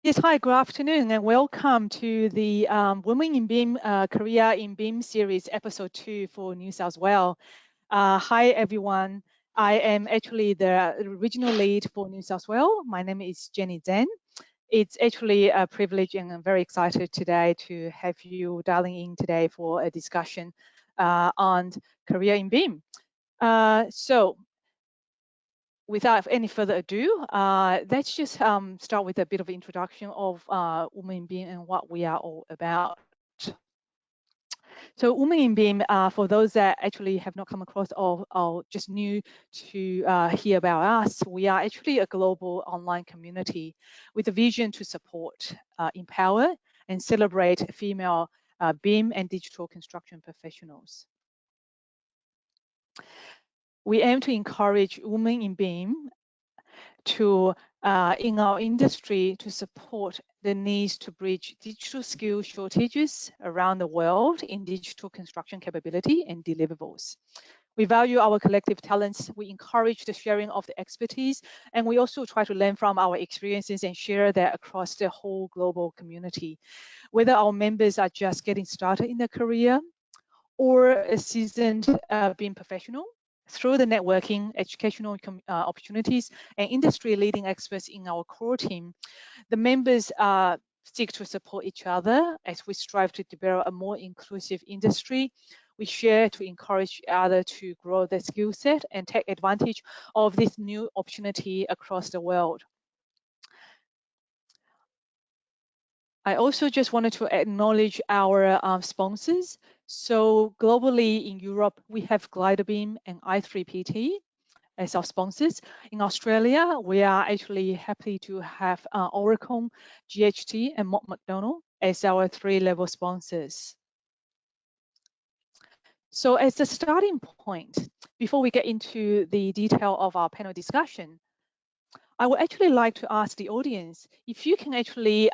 Yes, hi, good afternoon, and welcome to the Women in BIM Career in BIM series, episode 2 for New South Wales. Hi, everyone. I am actually the regional lead for New South Wales. My name is Jenny Zhen. It's actually a privilege, and I'm very excited today to have you dialing in today for a discussion on career in BIM. So without any further ado, let's just start with a bit of introduction of Women in BIM and what we are all about. So Women in BIM, for those that actually have not come across or just new to hear about us, we are actually a global online community with a vision to support, empower, and celebrate female BIM and digital construction professionals. We aim to encourage women in BIM to in our industry to support the needs to bridge digital skill shortages around the world in digital construction capability and deliverables. We value our collective talents. We encourage the sharing of the expertise, and we also try to learn from our experiences and share that across the whole global community. Whether our members are just getting started in their career or a seasoned BIM professional, through the networking, educational opportunities, and industry-leading experts in our core team, the members seek to support each other as we strive to develop a more inclusive industry. We share to encourage each other to grow their skill set and take advantage of this new opportunity across the world. I also just wanted to acknowledge our sponsors. So globally in Europe, we have GliderBeam and i3PT as our sponsors. In Australia, we are actually happy to have Oricon, GHT, and Mott MacDonald as our 3-level sponsors. So as a starting point, before we get into the detail of our panel discussion, I would actually like to ask the audience if you can actually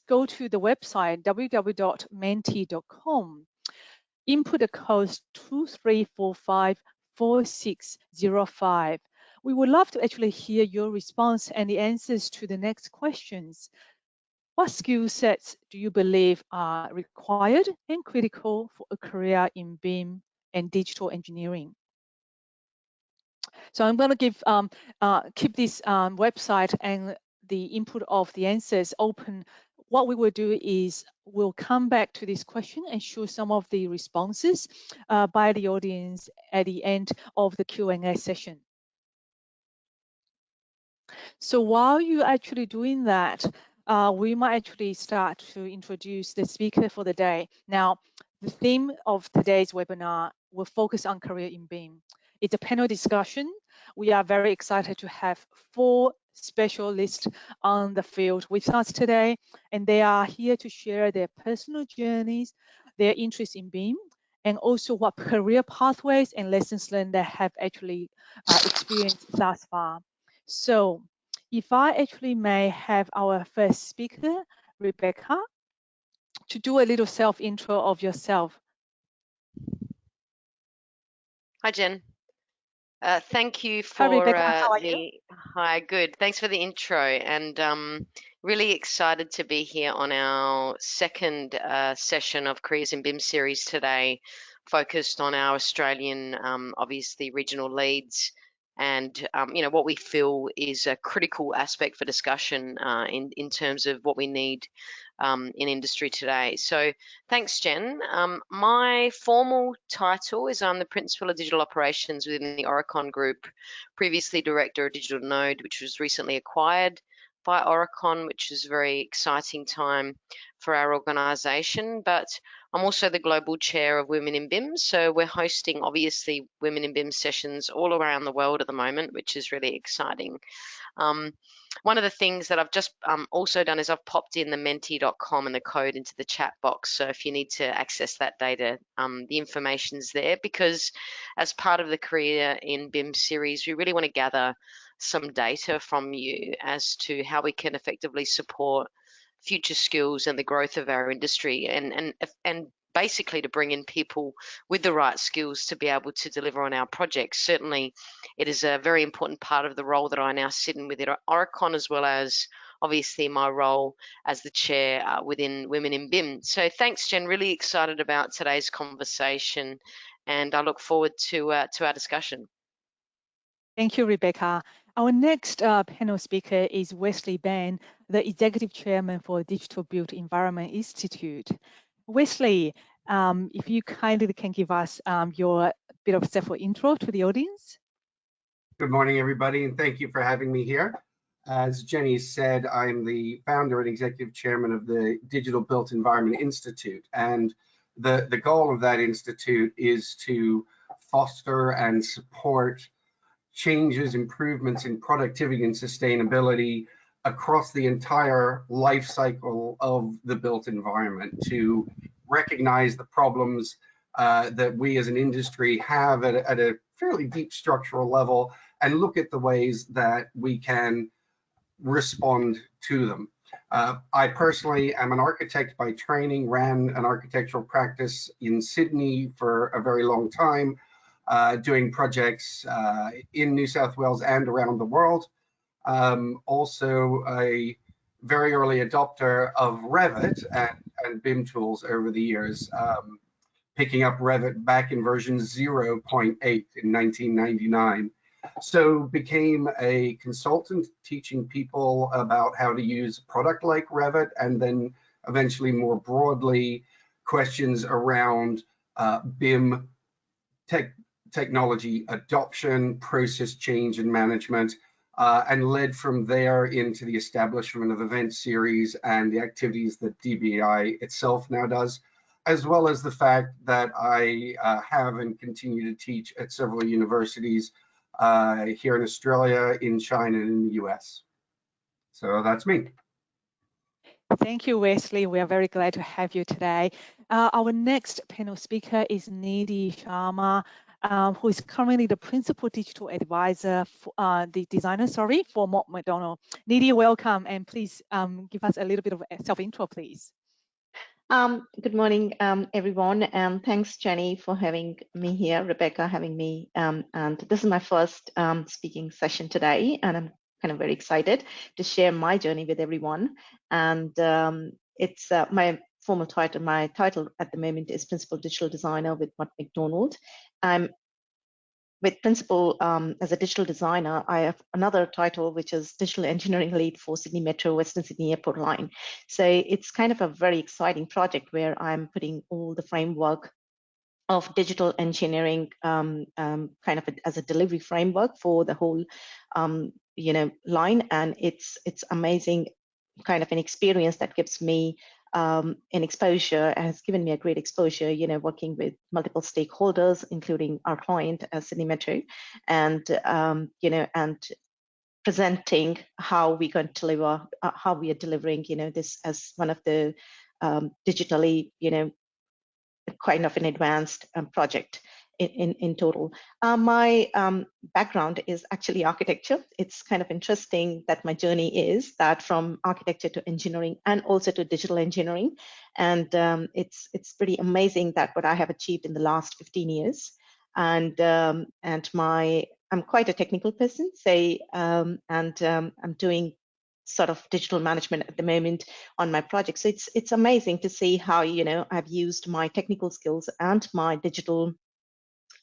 go to the website www.menti.com, input the code 23454605. We would love to actually hear your response and the answers to the next questions. What skill sets do you believe are required and critical for a career in BIM and digital engineering? So I'm going to keep this website and the input of the answers open. What we will do is we'll come back to this question and show some of the responses by the audience at the end of the Q&A session. So while you're actually doing that, we might actually start to introduce the speaker for the day. Now, the theme of today's webinar will focus on career in BIM. It's a panel discussion. We are very excited to have 4 specialists on the field with us today, and they are here to share their personal journeys, their interest in BIM, and also what career pathways and lessons learned they have actually experienced thus far. So if I actually may have our first speaker, Rebecca, to do a little self-intro of yourself. Hi, Jen. Thank you for Hi, Rebecca. How are you? Hi, good. Thanks for the intro, and really excited to be here on our second session of Careers in BIM series today, focused on our Australian, obviously regional leads, and you know what we feel is a critical aspect for discussion in terms of what we need in industry today. So thanks, Jen. My formal title is I'm the Principal of Digital Operations within the Oricon Group, previously Director of Digital Node, which was recently acquired by Oricon, which is a very exciting time for our organisation. But I'm also the Global Chair of Women in BIM, so we're hosting, obviously, Women in BIM sessions all around the world at the moment, which is really exciting. One of the things that I've just also done is I've popped in the menti.com and the code into the chat box. So if you need to access that data, the information's there, because as part of the Career in BIM series, we really want to gather some data from you as to how we can effectively support future skills and the growth of our industry, and basically to bring in people with the right skills to be able to deliver on our projects. Certainly, it is a very important part of the role that I now sit in within Oricon, as well as obviously my role as the chair within Women in BIM. So thanks, Jen. Really excited about today's conversation, and I look forward to our discussion. Thank you, Rebecca. Our next panel speaker is Wesley Ben, the Executive Chairman for Digital Built Environment Institute. Wesley, if you kindly can give us your bit of self-intro to the audience. Good morning, everybody, and thank you for having me here. As Jenny said, I'm the founder and executive chairman of the Digital Built Environment Institute, and the goal of that institute is to foster and support changes, improvements in productivity and sustainability across the entire life cycle of the built environment, to recognize the problems that we as an industry have at a fairly deep structural level, and look at the ways that we can respond to them. I personally am an architect by training, ran an architectural practice in Sydney for a very long time, doing projects in New South Wales and around the world. Also a very early adopter of Revit and BIM tools over the years, picking up Revit back in version 0.8 in 1999. So became a consultant teaching people about how to use a product like Revit, and then eventually more broadly questions around BIM technology adoption, process change and management, and led from there into the establishment of event series and the activities that DBI itself now does, as well as the fact that I have and continue to teach at several universities here in Australia, in China, and in the US. So that's me. Thank you, Wesley. We are very glad to have you today. Our next panel speaker is Nidhi Sharma, who is currently the Principal Digital Advisor, for Mott MacDonald. Nidhi, welcome, and please give us a little bit of a self-intro, please. Good morning, everyone, and thanks, Jenny, for having me here, Rebecca having me, and this is my first speaking session today, and I'm kind of very excited to share my journey with everyone. And it's my formal title. My title at the moment is Principal Digital Designer with Mott MacDonald. I'm with Principal as a digital designer. I have another title, which is Digital Engineering Lead for Sydney Metro Western Sydney Airport Line. So it's kind of a very exciting project where I'm putting all the framework of digital engineering kind of as a delivery framework for the whole line, and it's amazing kind of an experience that gives me an exposure, has given me a great exposure, working with multiple stakeholders, including our client, Sydney Metro, and and presenting how we're going to deliver, how we are delivering, this as one of the digitally, kind of an advanced project in total. My background is actually architecture. It's kind of interesting that my journey is that from architecture to engineering and also to digital engineering. And it's pretty amazing that what I have achieved in the last 15 years. And I'm quite a technical person, I'm doing sort of digital management at the moment on my project. So it's amazing to see how, I've used my technical skills and my digital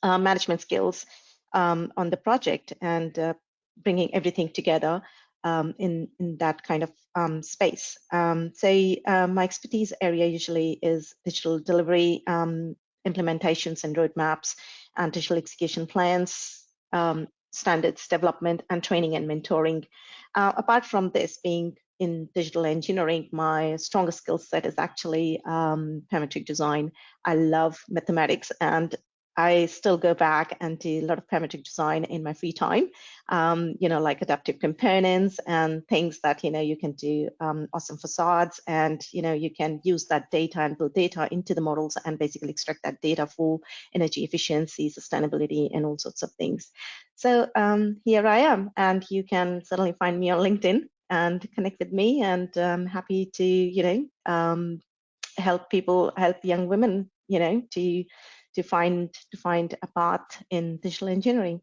management skills on the project, and bringing everything together in that kind of space. My expertise area usually is digital delivery, implementations and roadmaps, and digital execution plans, standards development, and training and mentoring. Apart from this, being in digital engineering, my strongest skill set is actually parametric design. I love mathematics, and I still go back and do a lot of parametric design in my free time, like adaptive components and things that, you can do awesome facades, and, you can use that data and build data into the models and basically extract that data for energy efficiency, sustainability, and all sorts of things. So here I am, and you can certainly find me on LinkedIn and connect with me, and I'm happy to, help young women, to find a path in digital engineering.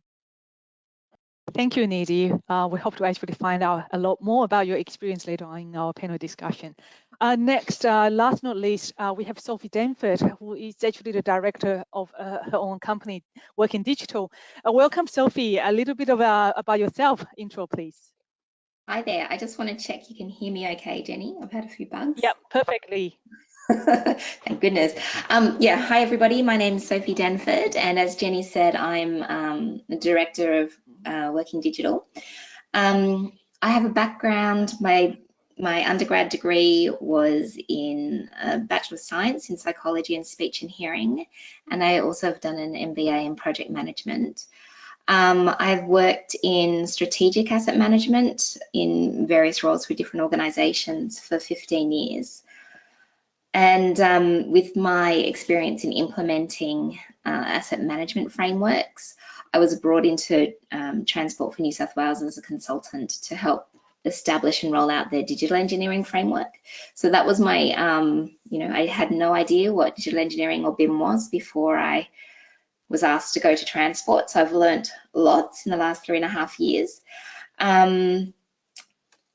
Thank you, Nidhi. We hope to actually find out a lot more about your experience later on in our panel discussion. Next, last not least, we have Sophie Danford, who is actually the director of her own company, Working Digital. Welcome, Sophie. A little bit of about yourself, intro, please. Hi there. I just want to check you can hear me okay, Jenny. I've had a few bugs. Yep, perfectly. Thank goodness. Yeah, hi everybody. My name is Sophie Danford, and as Jenny said, I'm the director of Working Digital. I have a background. My undergrad degree was in a Bachelor of Science in Psychology and Speech and Hearing, and I also have done an MBA in Project Management. I've worked in strategic asset management in various roles for different organizations for 15 years. And with my experience in implementing asset management frameworks, I was brought into Transport for New South Wales as a consultant to help establish and roll out their digital engineering framework. So that was my, I had no idea what digital engineering or BIM was before I was asked to go to Transport. So I've learned lots in the last 3.5 years.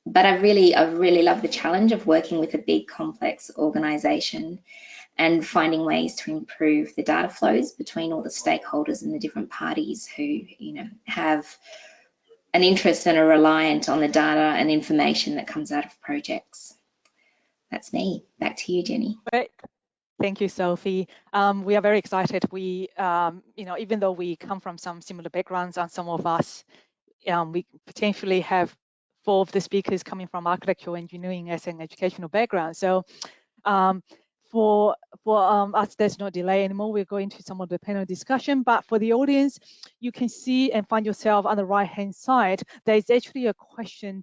But I really love the challenge of working with a big complex organization and finding ways to improve the data flows between all the stakeholders and the different parties who, have an interest and are reliant on the data and information that comes out of projects. That's me. Back to you, Jenny. Great. Thank you, Sophie. We are very excited. We, even though we come from some similar backgrounds, and some of us, we potentially have 4 of the speakers coming from architectural engineering as an educational background. So for us, there's no delay anymore. We're going to some of the panel discussion, but for the audience, you can see and find yourself on the right-hand side. There is actually a question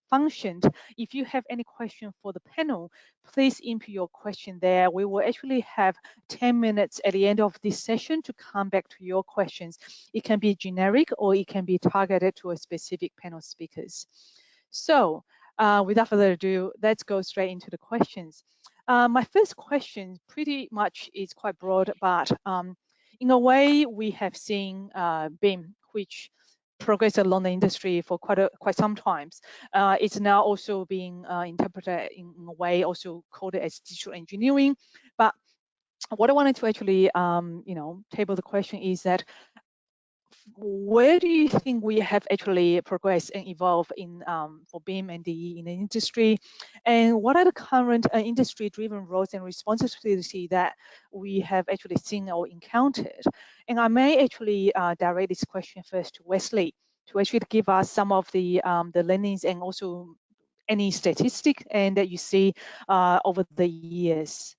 function. If you have any question for the panel, please input your question there. We will actually have 10 minutes at the end of this session to come back to your questions. It can be generic or it can be targeted to a specific panel speakers. So without further ado, let's go straight into the questions. My first question pretty much is quite broad, but in a way we have seen BIM, which progressed along the industry for quite some times. It's now also being interpreted in a way also called as digital engineering. But what I wanted to actually table the question is that where do you think we have actually progressed and evolved in for BIM and DE in the industry, and what are the current industry-driven roles and responsibility that we have actually seen or encountered? And I may actually direct this question first to Wesley to actually give us some of the learnings and also any statistic and that you see over the years.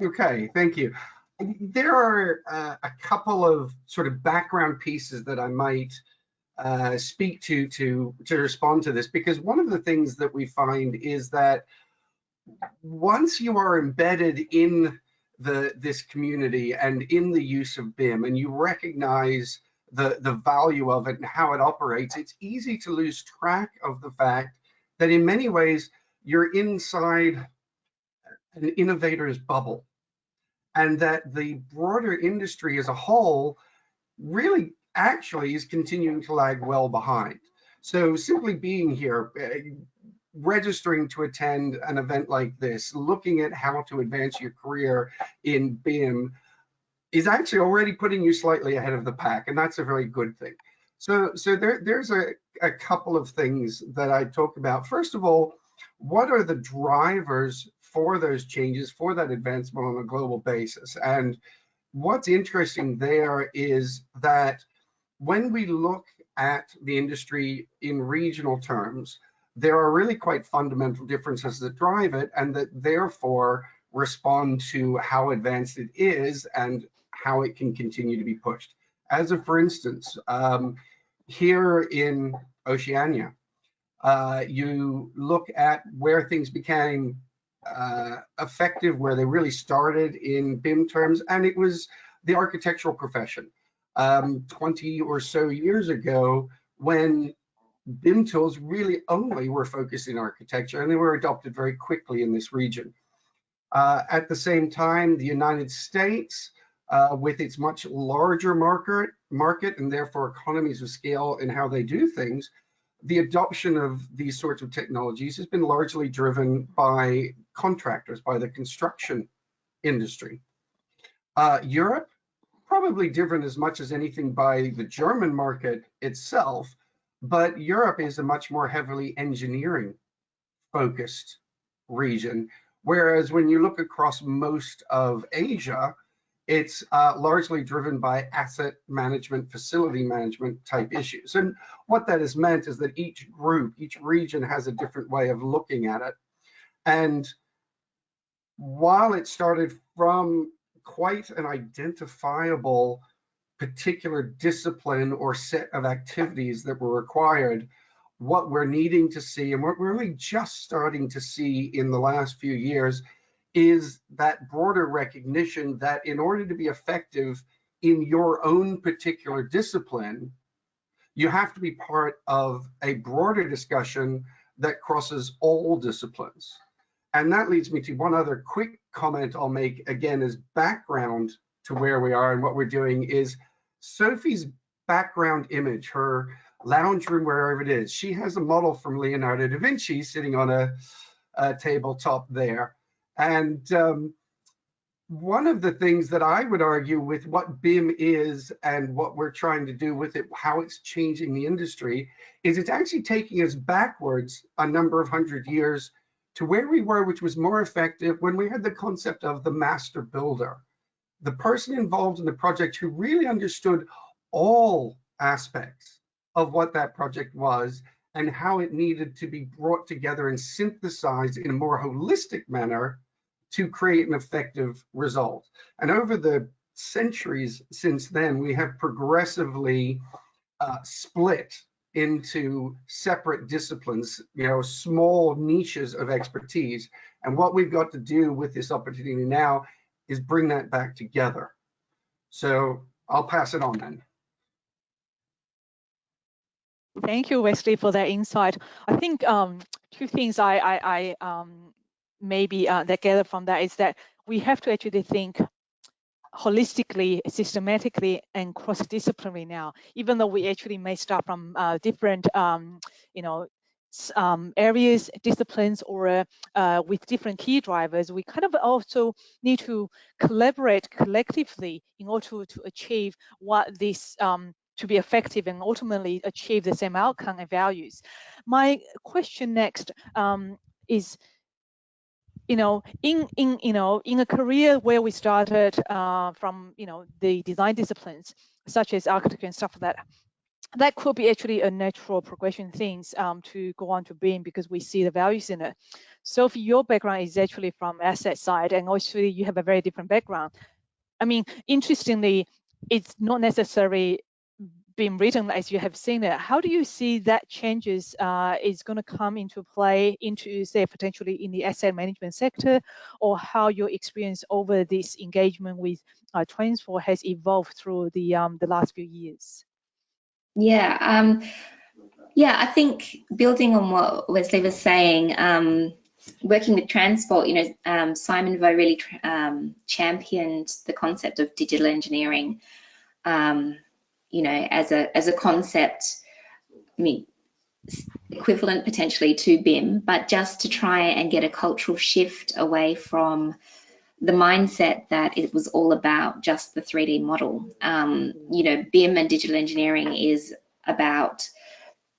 Okay, thank you. There are a couple of sort of background pieces that I might speak to respond to this, because one of the things that we find is that once you are embedded in this community and in the use of BIM, and you recognize the value of it and how it operates, it's easy to lose track of the fact that in many ways you're inside an innovator's bubble, and that the broader industry as a whole really actually is continuing to lag well behind. So simply being here, registering to attend an event like this, looking at how to advance your career in BIM is actually already putting you slightly ahead of the pack, and that's a very good thing. So there's a couple of things that I talk about. First of all, what are the drivers for those changes, for that advancement on a global basis? And what's interesting there is that when we look at the industry in regional terms, there are really quite fundamental differences that drive it, and that therefore respond to how advanced it is and how it can continue to be pushed. As a for instance, here in Oceania, you look at where things became effective, where they really started in BIM terms, and it was the architectural profession 20 or so years ago, when BIM tools really only were focused in architecture, and they were adopted very quickly in this region. At the same time, the United States with its much larger market and therefore economies of scale in how they do things, the adoption of these sorts of technologies has been largely driven by contractors, by the construction industry. Europe, probably driven as much as anything by the German market itself, but Europe is a much more heavily engineering focused region. Whereas when you look across most of Asia, it's largely driven by asset management, facility management type issues. And what that has meant is that each group, each region has a different way of looking at it. And while it started from quite an identifiable particular discipline or set of activities that were required, what we're needing to see and what we're really just starting to see in the last few years is that broader recognition that in order to be effective in your own particular discipline, you have to be part of a broader discussion that crosses all disciplines. And that leads me to one other quick comment I'll make, again, as background to where we are and what we're doing is Sophie's background image, her lounge room, wherever it is. She has a model from Leonardo da Vinci sitting on a tabletop there. And one of the things that I would argue with what BIM is and what we're trying to do with it, how it's changing the industry, is it's actually taking us backwards a number of hundred years to where we were, which was more effective when we had the concept of the master builder, the person involved in the project who really understood all aspects of what that project was and how it needed to be brought together and synthesized in a more holistic manner to create an effective result. And over the centuries since then, we have progressively split into separate disciplines, small niches of expertise. And what we've got to do with this opportunity now is bring that back together. So I'll pass it on then. Thank you, Wesley, for that insight. I think two things I maybe that gather from that is that we have to actually think holistically, systematically, and cross-disciplinary now, even though we actually may start from different, areas, disciplines, or with different key drivers. We kind of also need to collaborate collectively in order to achieve what this to be effective and ultimately achieve the same outcome and values. My question next is, in a career where we started from the design disciplines such as architecture and stuff like that could be actually a natural progression things to go on to BIM because we see the values in it. Sophie, your background is actually from asset side, and also you have a very different background. I mean, interestingly, it's not necessarily been written as you have seen it. How do you see that changes is going to come into play into, say, potentially in the asset management sector, or how your experience over this engagement with transport has evolved through the last few years? Yeah, I think building on what Wesley was saying, working with transport, Simon Vo really championed the concept of digital engineering. As a concept, I mean, equivalent potentially to BIM, but just to try and get a cultural shift away from the mindset that it was all about just the 3D model. BIM and digital engineering is about,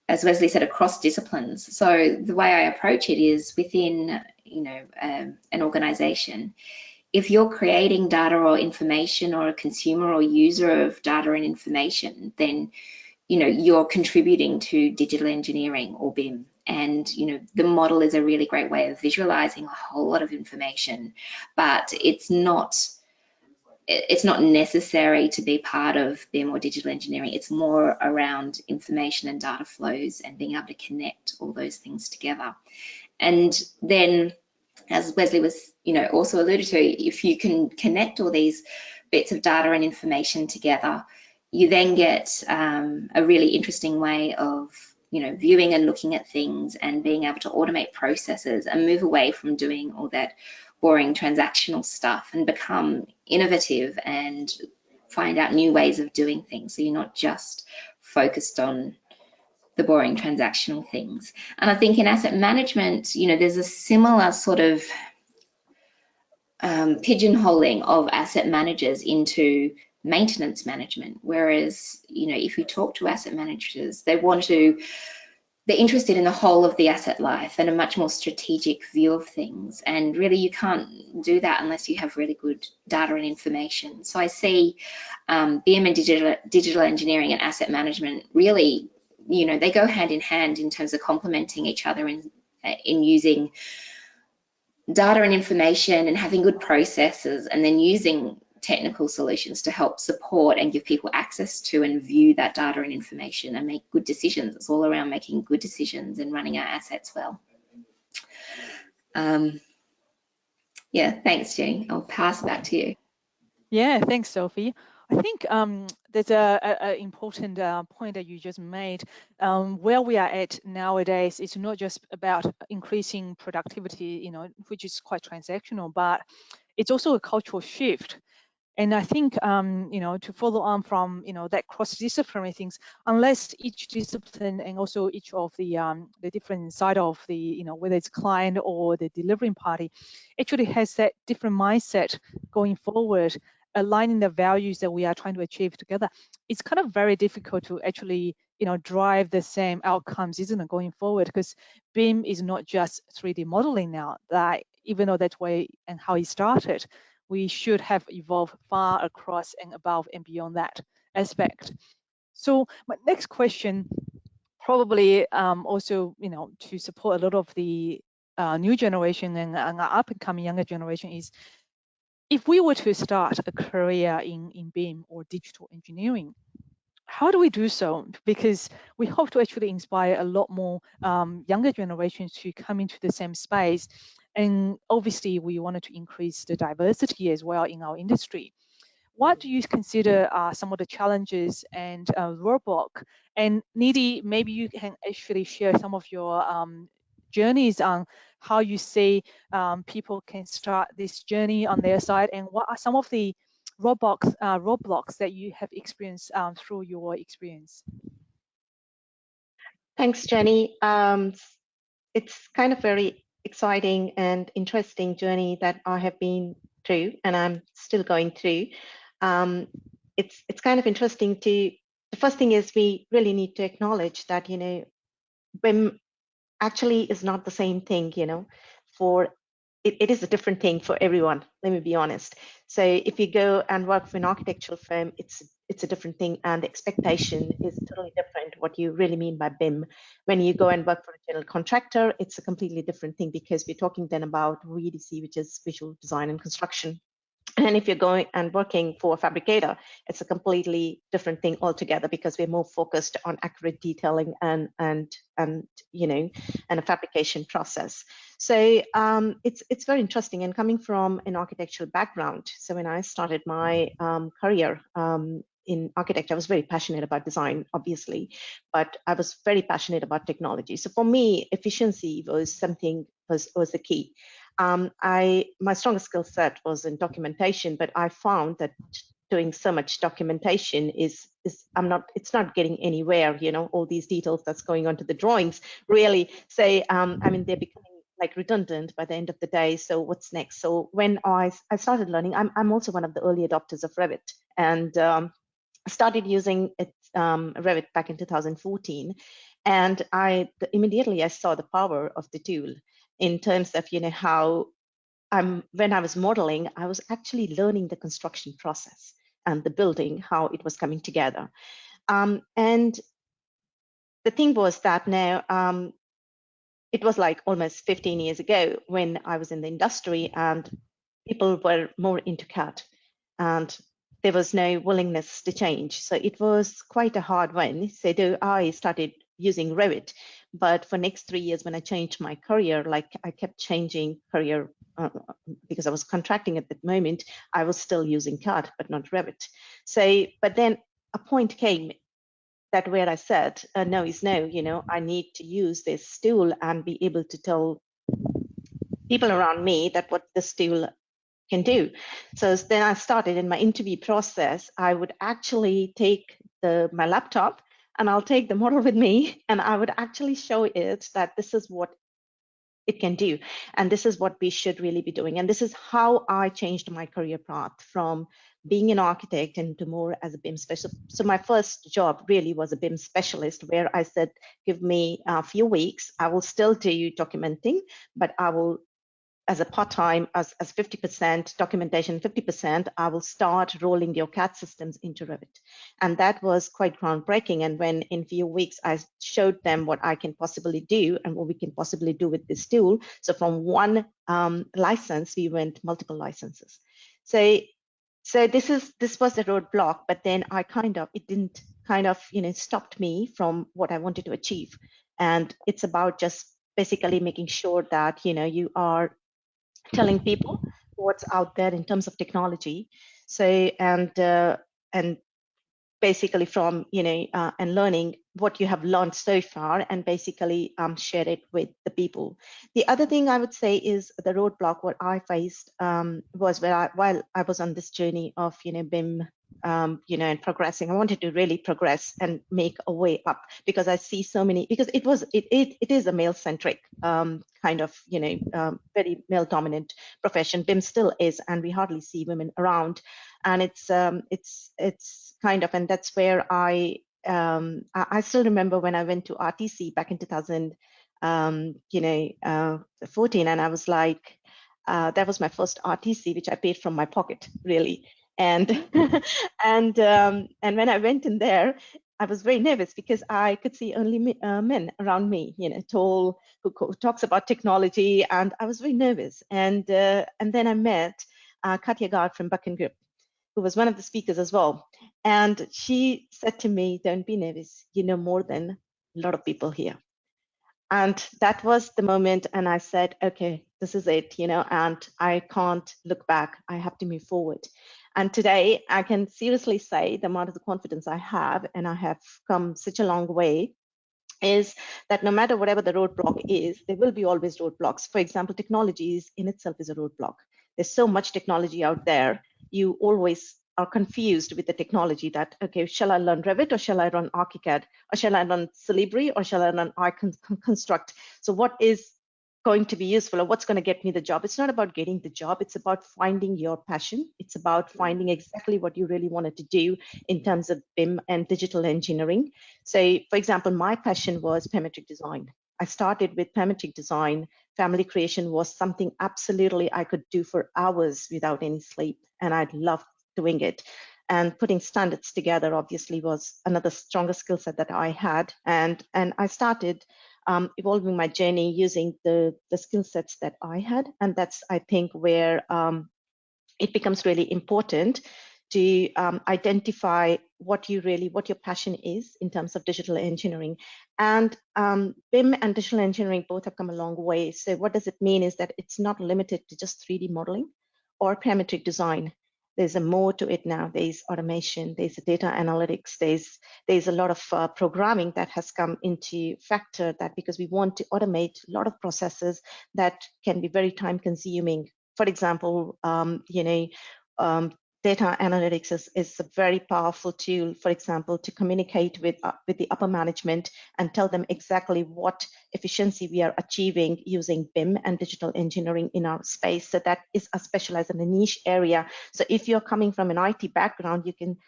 as Wesley said, across disciplines. So the way I approach it is within, an organization. If you're creating data or information or a consumer or user of data and information, then, you're contributing to digital engineering or BIM. And, the model is a really great way of visualizing a whole lot of information, but it's not necessary to be part of BIM or digital engineering. It's more around information and data flows and being able to connect all those things together. And then, as Wesley was, also alluded to, if you can connect all these bits of data and information together, you then get a really interesting way of, viewing and looking at things and being able to automate processes and move away from doing all that boring transactional stuff and become innovative and find out new ways of doing things. So you're not just focused on the boring transactional things. And I think in asset management, you know, there's a similar sort of pigeonholing of asset managers into maintenance management. Whereas, you know, if you talk to asset managers, they're interested in the whole of the asset life and a much more strategic view of things. And really, you can't do that unless you have really good data and information. So I see BIM and digital engineering and asset management really, you know, they go hand in hand in terms of complementing each other in using data and information and having good processes, and then using technical solutions to help support and give people access to and view that data and information and make good decisions. It's all around making good decisions and running our assets well. Yeah, thanks, Jenny. I'll pass back to you. Yeah, thanks, Sophie. I think there's a important point that you just made. Where we are at nowadays, it's not just about increasing productivity, you know, which is quite transactional, but it's also a cultural shift. And I think, you know, to follow on from, you know, that cross-disciplinary things, unless each discipline and also each of the different side of the, you know, whether it's client or the delivering party, actually has that different mindset going forward, aligning the values that we are trying to achieve together, it's kind of very difficult to actually, you know, drive the same outcomes, isn't it, going forward? Because BIM is not just 3D modeling now, that even though that's where and how it started, we should have evolved far across and above and beyond that aspect. So my next question, probably also, you know, to support a lot of the new generation and up and coming younger generation, is if we were to start a career in BIM or digital engineering, how do we do so? Because we hope to actually inspire a lot more younger generations to come into the same space. And obviously, we wanted to increase the diversity as well in our industry. What do you consider are some of the challenges and roadblock? And Nidhi, maybe you can actually share some of your journeys on how you see people can start this journey on their side, and what are some of the roadblocks that you have experienced through your experience? Thanks, Jenny. It's kind of very exciting and interesting journey that I have been through, and I'm still going through. It's kind of interesting to. The first thing is we really need to acknowledge that, you know, BIM actually is not the same thing, you know, for it is a different thing for everyone, let me be honest. So if you go and work for an architectural firm, it's a different thing, and the expectation is totally different what you really mean by BIM. When you go and work for a general contractor, it's a completely different thing, because we're talking then about VDC, which is visual design and construction. And if you're going and working for a fabricator, it's a completely different thing altogether, because we're more focused on accurate detailing and you know, and a fabrication process. So it's very interesting. And coming from an architectural background, so when I started my career in architecture, I was very passionate about design, obviously, but I was very passionate about technology. So for me, efficiency was something was the key. My strongest skill set was in documentation, but I found that doing so much documentation it's not getting anywhere, you know, all these details that's going onto the drawings really say, I mean, they're becoming like redundant by the end of the day. So what's next? So when I started learning, I'm also one of the early adopters of Revit, and started using it, Revit back in 2014. And immediately I saw the power of the tool in terms of, you know, how when I was modeling, I was actually learning the construction process and the building, how it was coming together. And the thing was that now, it was like almost 15 years ago when I was in the industry, and people were more into CAD, and there was no willingness to change. So it was quite a hard one. So I started using Revit, but for next 3 years when I changed my career, like I kept changing career because I was contracting at that moment, I was still using CAD, but not Revit. So, but then a point came that where I said, no is no, you know, I need to use this tool and be able to tell people around me that what this tool can do. So then I started in my interview process. I would actually take my laptop and I'll take the model with me and I would actually show it that this is what it can do. And this is what we should really be doing. And this is how I changed my career path from being an architect into more as a BIM specialist. So my first job really was a BIM specialist, where I said, give me a few weeks, I will still do documenting, but I will, as a part-time, as 50% documentation, 50%, I will start rolling your CAD systems into Revit. And that was quite groundbreaking. And when in a few weeks, I showed them what I can possibly do and what we can possibly do with this tool. So from one license, we went multiple licenses. So this was the roadblock, but then it didn't stopped me from what I wanted to achieve. And it's about just basically making sure that, you are telling people what's out there in terms of technology. So and basically from and learning what you have learned so far and basically share it with the people. The other thing I would say is the roadblock what I faced was while I was on this journey of BIM and progressing. I wanted to really progress and make a way up because I see so many, because it is a male centric kind of very male dominant profession. BIM still is, and we hardly see women around. And it's kind of, and that's where I still remember when I went to RTC back in 2014, and I was like, that was my first RTC, which I paid from my pocket, really. And and when I went in there, I was very nervous because I could see only men around me, tall, who talks about technology, and I was very nervous. And then I met Katja Gard from Buck & Grip, who was one of the speakers as well. And she said to me, don't be nervous, you know more than a lot of people here. And that was the moment. And I said, okay, this is it, and I can't look back. I have to move forward. And today I can seriously say the amount of the confidence I have, and I have come such a long way, is that no matter whatever the roadblock is, there will be always roadblocks. For example, technology in itself is a roadblock. There's so much technology out there. You always are confused with the technology that, okay, shall I learn Revit or shall I run ArchiCAD or shall I run Solibri or shall I run iConstruct? So what is going to be useful or what's going to get me the job? It's not about getting the job. It's about finding your passion. It's about finding exactly what you really wanted to do in terms of BIM and digital engineering. So, for example, my passion was parametric design. I started with parametric design. Family creation was something absolutely I could do for hours without any sleep, and I loved doing it. And putting standards together obviously was another stronger skill set that I had. And I started evolving my journey using the skill sets that I had. And that's, I think, where it becomes really important to identify what your passion is in terms of digital engineering. And BIM and digital engineering both have come a long way. So what does it mean is that it's not limited to just 3D modeling or parametric design. There's a more to it now. There's automation, there's data analytics, there's a lot of programming that has come into factor, that because we want to automate a lot of processes that can be very time consuming. For example, data analytics is a very powerful tool, for example, to communicate with the upper management and tell them exactly what efficiency we are achieving using BIM and digital engineering in our space. So that is a specialized and a niche area. So if you're coming from an IT background, you can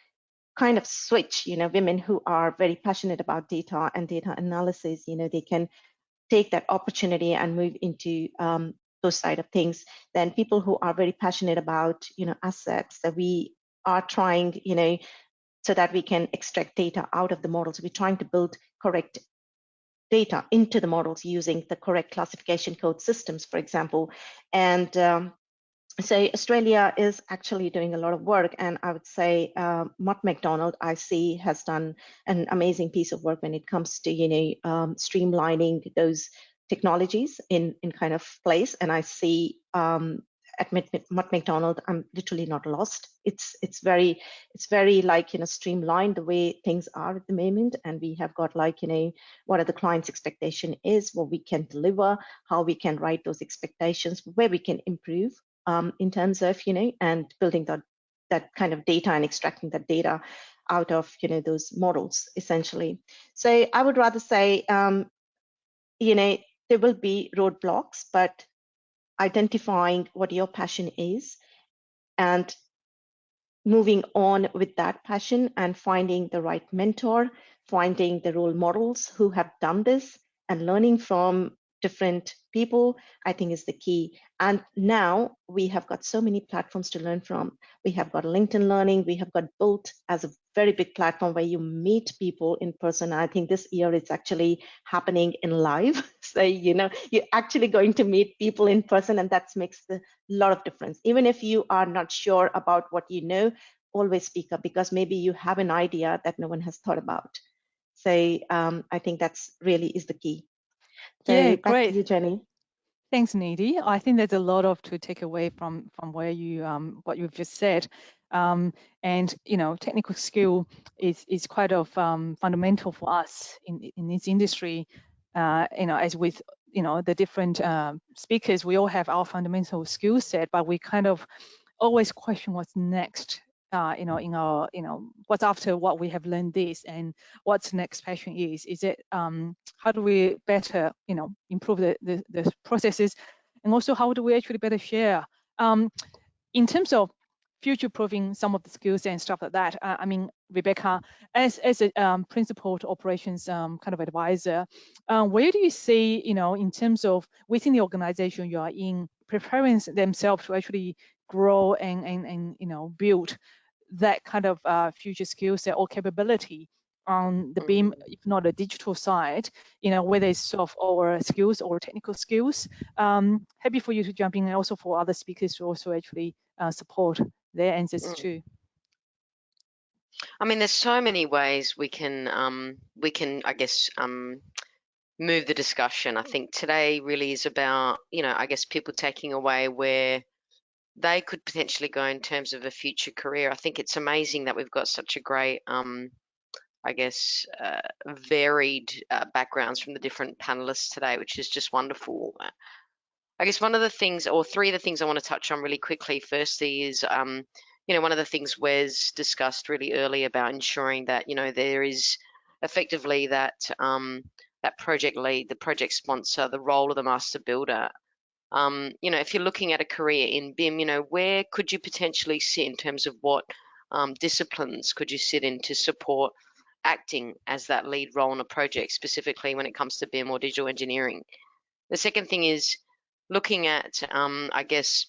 kind of switch, women who are very passionate about data and data analysis, they can take that opportunity and move into those side of things. Then people who are very passionate about assets, that we are trying so that we can extract data out of the models. We're trying to build correct data into the models using the correct classification code systems, for example. And so Australia is actually doing a lot of work, and I would say Mott MacDonald, I see, has done an amazing piece of work when it comes to streamlining those technologies in kind of place. And I see at McDonald, I'm literally not lost. It's very like, streamlined the way things are at the moment, and we have got like, what are the client's expectation is, what we can deliver, how we can write those expectations, where we can improve in terms of, and building that kind of data and extracting that data out of, those models essentially. So I would rather say, there will be roadblocks, but identifying what your passion is and moving on with that passion and finding the right mentor, finding the role models who have done this and learning from different people, I think is the key. And now we have got so many platforms to learn from. We have got LinkedIn Learning, we have got Built as a very big platform where you meet people in person. I think this year it's actually happening in live. So, you're actually going to meet people in person, and that makes a lot of difference. Even if you are not sure about what you know, always speak up, because maybe you have an idea that no one has thought about. So I think that's really is the key. So Yeah, back great. to you, Jenny. Thanks, Nidhi. I think there's a lot to take away from where you what you've just said. And technical skill is quite of fundamental for us in this industry. As with the different speakers, we all have our fundamental skill set, but we kind of always question what's next. In our what's after what we have learned this, and what's the next passion is. Is it how do we better improve the processes, and also how do we actually better share in terms of future-proofing some of the skills and stuff like that. I mean, Rebecca, as a principal operations kind of advisor, where do you see, in terms of within the organization you are in, preparing themselves to actually grow and build that kind of future skill set or capability on the BIM, if not the digital side, whether it's soft or skills or technical skills. Happy for you to jump in, and also for other speakers to also actually support their answers too. I mean, there's so many ways we can I guess move the discussion. I think today really is about, I guess people taking away where they could potentially go in terms of a future career. I think it's amazing that we've got such a great, I guess, varied backgrounds from the different panelists today, which is just wonderful. I guess one of the things, or three of the things I want to touch on really quickly, firstly is, one of the things Wes discussed really early about ensuring that, there is effectively that that project lead, the project sponsor, the role of the master builder. If you're looking at a career in BIM, where could you potentially sit in terms of what disciplines could you sit in to support acting as that lead role on a project, specifically when it comes to BIM or digital engineering? The second thing is looking at, I guess,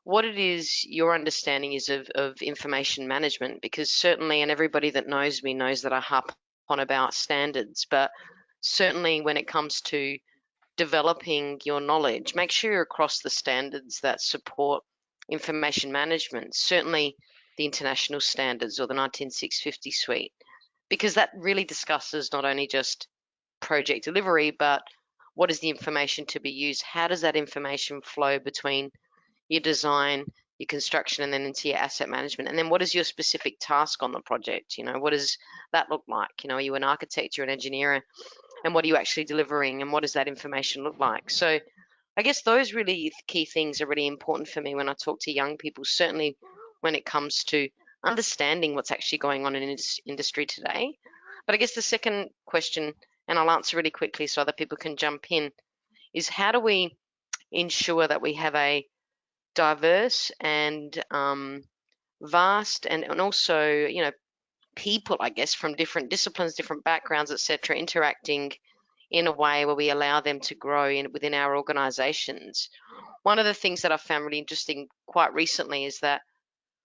what it is your understanding is of information management, because certainly, and everybody that knows me knows that I harp on about standards, but certainly when it comes to developing your knowledge, make sure you're across the standards that support information management, certainly the international standards or the 19650 suite, because that really discusses not only just project delivery, but what is the information to be used? How does that information flow between your design, your construction, and then into your asset management? And then what is your specific task on the project? What does that look like? Are you an architect, you're an engineer, and what are you actually delivering, and what does that information look like? So I guess those really key things are really important for me when I talk to young people, certainly when it comes to understanding what's actually going on in this industry today. But I guess the second question, and I'll answer really quickly so other people can jump in, is how do we ensure that we have a diverse and vast and also, people, I guess, from different disciplines, different backgrounds, etc., interacting in a way where we allow them to grow within our organizations. One of the things that I found really interesting quite recently is that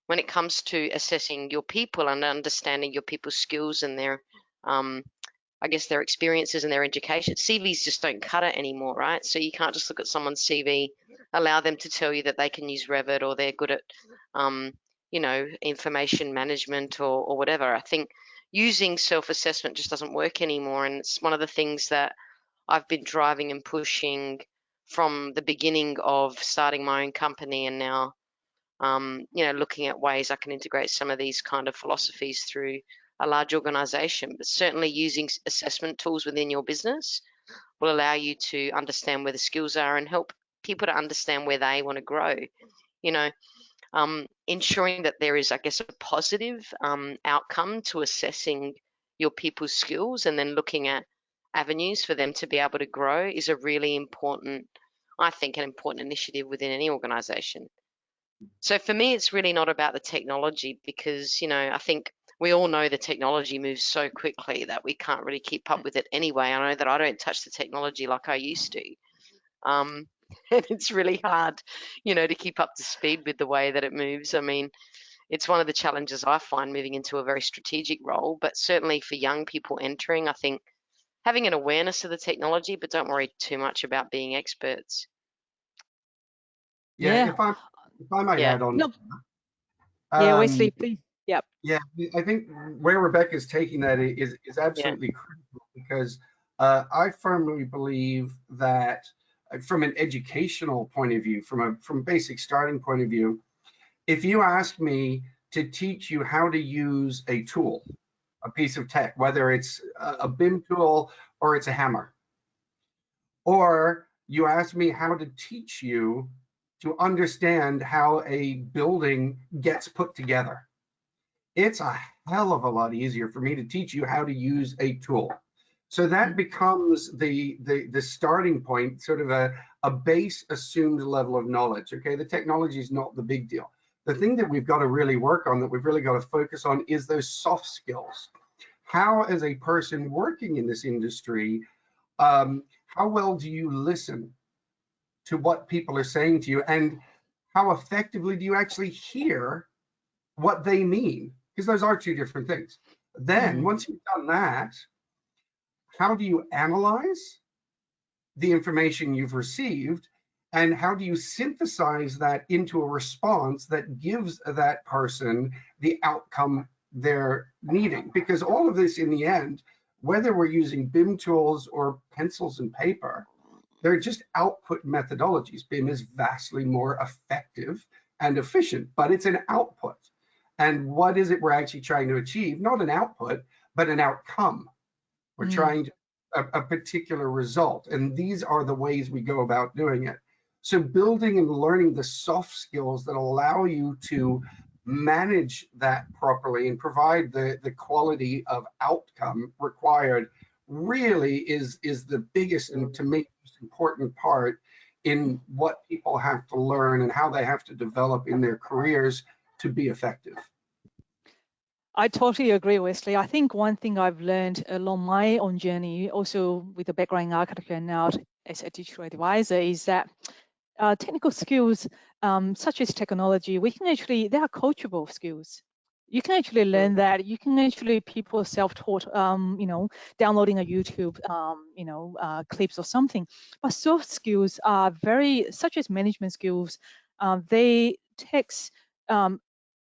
when it comes to assessing your people and understanding your people's skills and their I guess their experiences and their education, CVs just don't cut it anymore, right? So you can't just look at someone's CV, allow them to tell you that they can use Revit or they're good at, information management or whatever. I think using self-assessment just doesn't work anymore. And it's one of the things that I've been driving and pushing from the beginning of starting my own company and now, looking at ways I can integrate some of these kind of philosophies through a large organization. But certainly using assessment tools within your business will allow you to understand where the skills are and help people to understand where they want to grow. Ensuring that there is, I guess, a positive outcome to assessing your people's skills and then looking at avenues for them to be able to grow is a really important, I think, an important initiative within any organization. So for me, it's really not about the technology because, I think we all know the technology moves so quickly that we can't really keep up with it anyway. I know that I don't touch the technology like I used to. And it's really hard, to keep up to speed with the way that it moves. I mean, it's one of the challenges I find moving into a very strategic role, but certainly for young people entering, I think having an awareness of the technology, but don't worry too much about being experts. Yeah, if I might add on. No. Yeah, Wesley, please. Yep. Yeah, I think where Rebecca's taking that is absolutely critical, because I firmly believe that from an educational point of view, from a basic starting point of view, if you ask me to teach you how to use a tool, a piece of tech, whether it's a BIM tool or it's a hammer, or you ask me how to teach you to understand how a building gets put together, it's a hell of a lot easier for me to teach you how to use a tool. So that becomes the starting point, sort of a base assumed level of knowledge. Okay, the technology is not the big deal. The thing that we've got to really work on, that we've really got to focus on, is those soft skills. How, as a person working in this industry, how well do you listen to what people are saying to you, and how effectively do you actually hear what they mean? Because those are two different things. Then once you've done that, how do you analyze the information you've received, and how do you synthesize that into a response that gives that person the outcome they're needing? Because all of this, in the end, whether we're using BIM tools or pencils and paper, they're just output methodologies. BIM is vastly more effective and efficient, but it's an output. And what is it we're actually trying to achieve? Not an output, but an outcome. We're trying to a particular result. And these are the ways we go about doing it. So building and learning the soft skills that allow you to manage that properly and provide the quality of outcome required really is the biggest and, to me, most important part in what people have to learn and how they have to develop in their careers to be effective. I totally agree, Wesley. I think one thing I've learned along my own journey, also with a background in architecture and now as a digital advisor, is that technical skills, such as technology, they are coachable skills. You can actually learn that. You can actually, people self-taught, downloading a YouTube, clips or something. But soft skills are such as management skills, they takes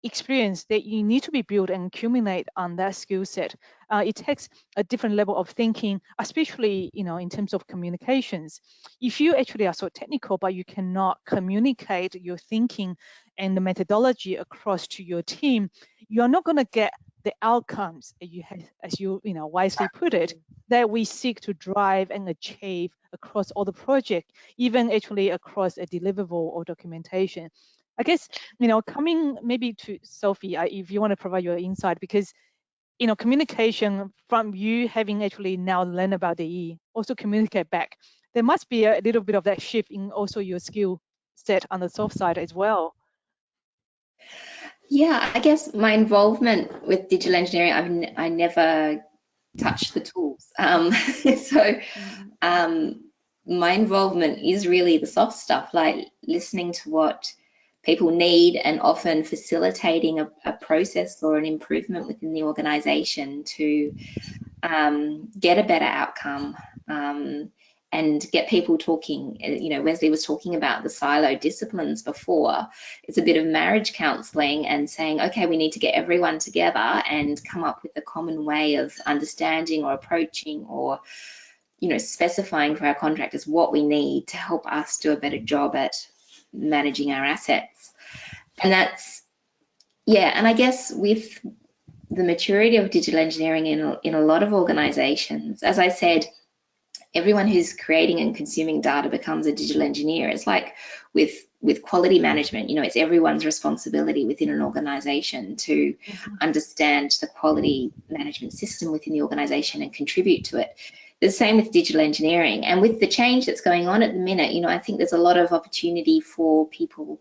experience that you need to be built and accumulate on that skill set. It takes a different level of thinking, especially in terms of communications. If you actually are so technical but you cannot communicate your thinking and the methodology across to your team, you are not going to get the outcomes that you have, as you wisely put it, that we seek to drive and achieve across all the project, even actually across a deliverable or documentation. I guess, coming maybe to Sophie, if you want to provide your insight, because, communication from you having actually now learned about the E, also communicate back. There must be a little bit of that shift in also your skill set on the soft side as well. Yeah, I guess my involvement with digital engineering, I never touched the tools. My involvement is really the soft stuff, like listening to what people need and often facilitating a process or an improvement within the organization to get a better outcome and get people talking. Wesley was talking about the silo disciplines before. It's a bit of marriage counseling and saying, okay, we need to get everyone together and come up with a common way of understanding or approaching or you know, specifying for our contractors what we need to help us do a better job at managing our assets. And that's, yeah, and I guess with the maturity of digital engineering in a lot of organizations, as I said, everyone who's creating and consuming data becomes a digital engineer. It's like with quality management, you know, it's everyone's responsibility within an organization to understand the quality management system within the organization and contribute to it. The same with digital engineering. And with the change that's going on at the minute, you know, I think there's a lot of opportunity for people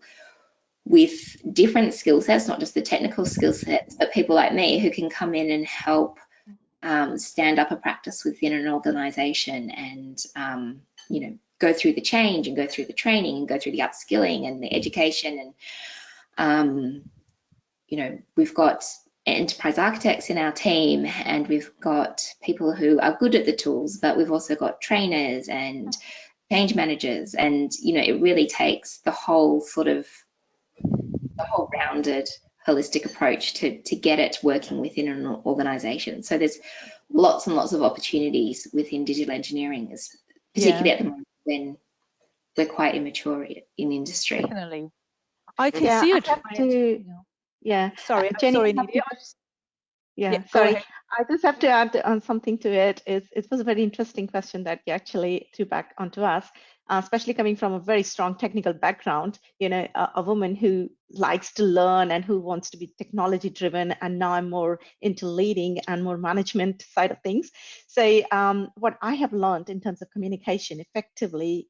with different skill sets, not just the technical skill sets, but people like me who can come in and help stand up a practice within an organization and, you know, go through the change and go through the training and go through the upskilling and the education. And, you know, we've got enterprise architects in our team, and we've got people who are good at the tools, but we've also got trainers and change managers. And, you know, it really takes the whole sort of, the whole rounded holistic approach to get it working within an organization. So there's lots and lots of opportunities within digital engineering, particularly at the moment when we're quite immature in industry. Definitely. I can see a trend. Sorry, Jenny, Nydia. Sorry. I just have to add on something to it. It was a very interesting question that you actually threw back onto us, especially coming from a very strong technical background. You know, a woman who likes to learn and who wants to be technology driven, and now I'm more into leading and more management side of things. So what I have learned in terms of communication, effectively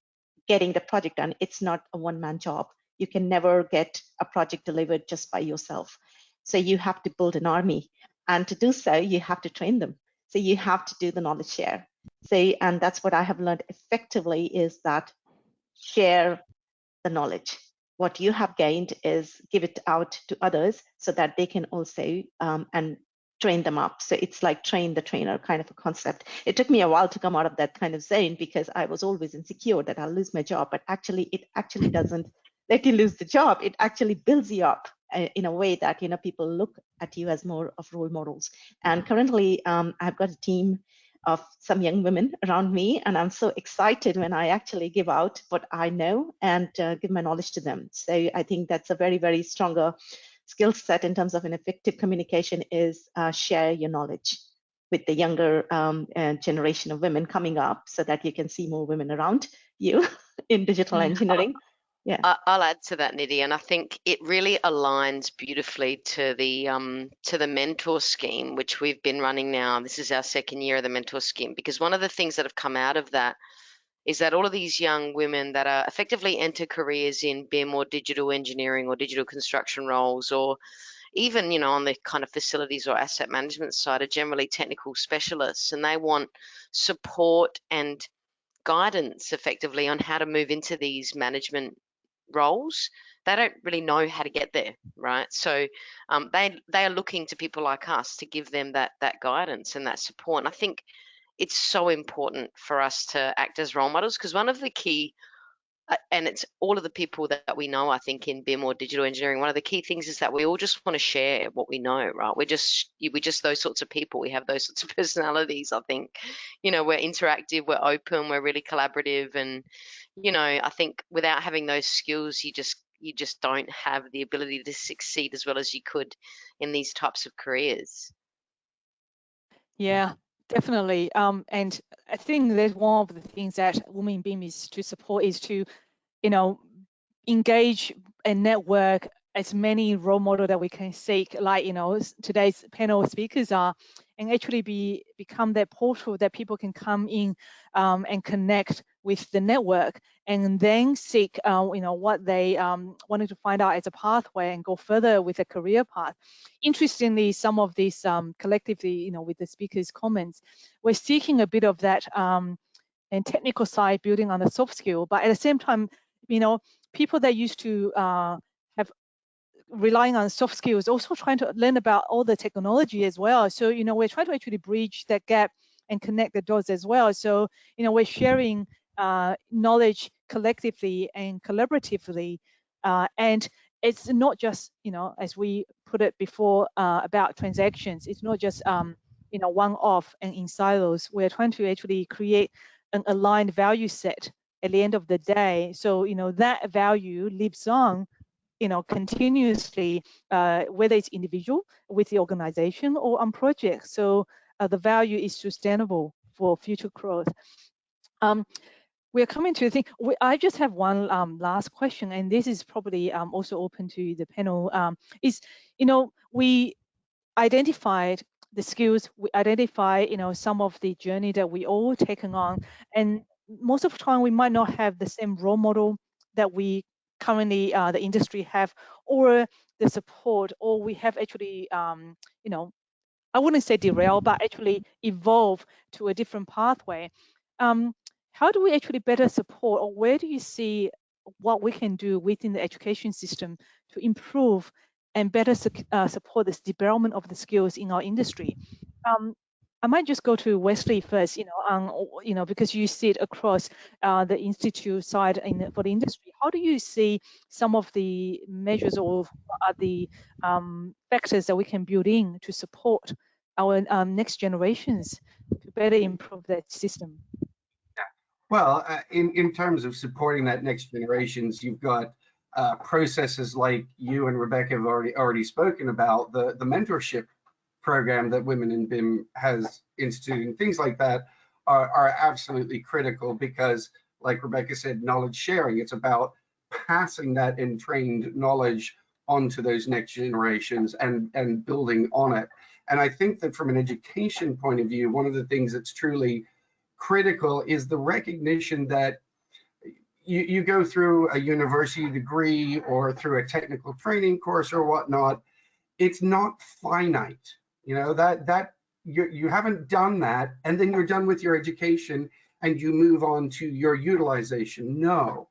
getting the project done, it's not a one-man job. You can never get a project delivered just by yourself. So you have to build an army. And to do so, you have to train them. So you have to do the knowledge share. So, and that's what I have learned effectively, is that share the knowledge. What you have gained is give it out to others so that they can also and train them up. So it's like train the trainer kind of a concept. It took me a while to come out of that kind of zone, because I was always insecure that I'll lose my job, but actually it actually doesn't let you lose the job. It actually builds you up in a way that, you know, people look at you as more of role models. And currently I've got a team of some young women around me, and I'm so excited when I actually give out what I know and give my knowledge to them. So I think that's a very, very stronger skill set in terms of an effective communication, is share your knowledge with the younger generation of women coming up, so that you can see more women around you in digital engineering. Yeah, I'll add to that, Nidhi, and I think it really aligns beautifully to the mentor scheme, which we've been running now. This is our second year of the mentor scheme, because one of the things that have come out of that is that all of these young women that are effectively enter careers in BIM or digital engineering or digital construction roles, or even, you know, on the kind of facilities or asset management side, are generally technical specialists, and they want support and guidance effectively on how to move into these management roles. They don't really know how to get there, right? So they are looking to people like us to give them that guidance and that support. And I think it's so important for us to act as role models, because one of the key and it's all of the people that we know, I think, in BIM or digital engineering, one of the key things is that we all just want to share what we know, right? We're just those sorts of people. We have those sorts of personalities, I think. You know, we're interactive, we're open, we're really collaborative. And, you know, I think without having those skills, you just don't have the ability to succeed as well as you could in these types of careers. Yeah, definitely. And I think that one of the things that Women in BIM is to support is to, you know, engage and network as many role models that we can seek, like, you know, today's panel speakers are, and actually become that portal that people can come in and connect with the network, and then seek, you know, what they wanted to find out as a pathway and go further with a career path. Interestingly, some of these collectively, you know, with the speakers' comments, we're seeking a bit of that and technical side building on the soft skill, but at the same time, you know, people that used to have relying on soft skills also trying to learn about all the technology as well. So, you know, we're trying to actually bridge that gap and connect the dots as well. So, you know, we're sharing knowledge collectively and collaboratively, and it's not just, you know, as we put it before about transactions, it's not just you know, one off and in silos. We're trying to actually create an aligned value set at the end of the day. So, that value lives on, continuously, whether it's individual, with the organization, or on projects. So the value is sustainable for future growth. We're coming to the thing. I just have one last question, and this is probably also open to the panel. We identified the skills, we identify, some of the journey that we all taken on, and most of the time we might not have the same role model that we currently, the industry have, or the support, or we have actually, I wouldn't say derail, but actually evolve to a different pathway. How do we actually better support, or where do you see what we can do within the education system to improve and better support this development of the skills in our industry? I might just go to Wesley first, because you sit across the institute side for the industry. How do you see some of the measures, or the factors that we can build in to support our next generations to better improve that system? Well, in terms of supporting that next generations, you've got processes like you and Rebecca have already spoken about, the mentorship program that Women in BIM has instituted, and things like that are absolutely critical, because, like Rebecca said, knowledge sharing, it's about passing that entrained knowledge onto those next generations and building on it. And I think that from an education point of view, one of the things that's truly critical is the recognition that you go through a university degree or through a technical training course or whatnot, it's not finite. That you haven't done that and then you're done with your education and you move on to your utilization. No,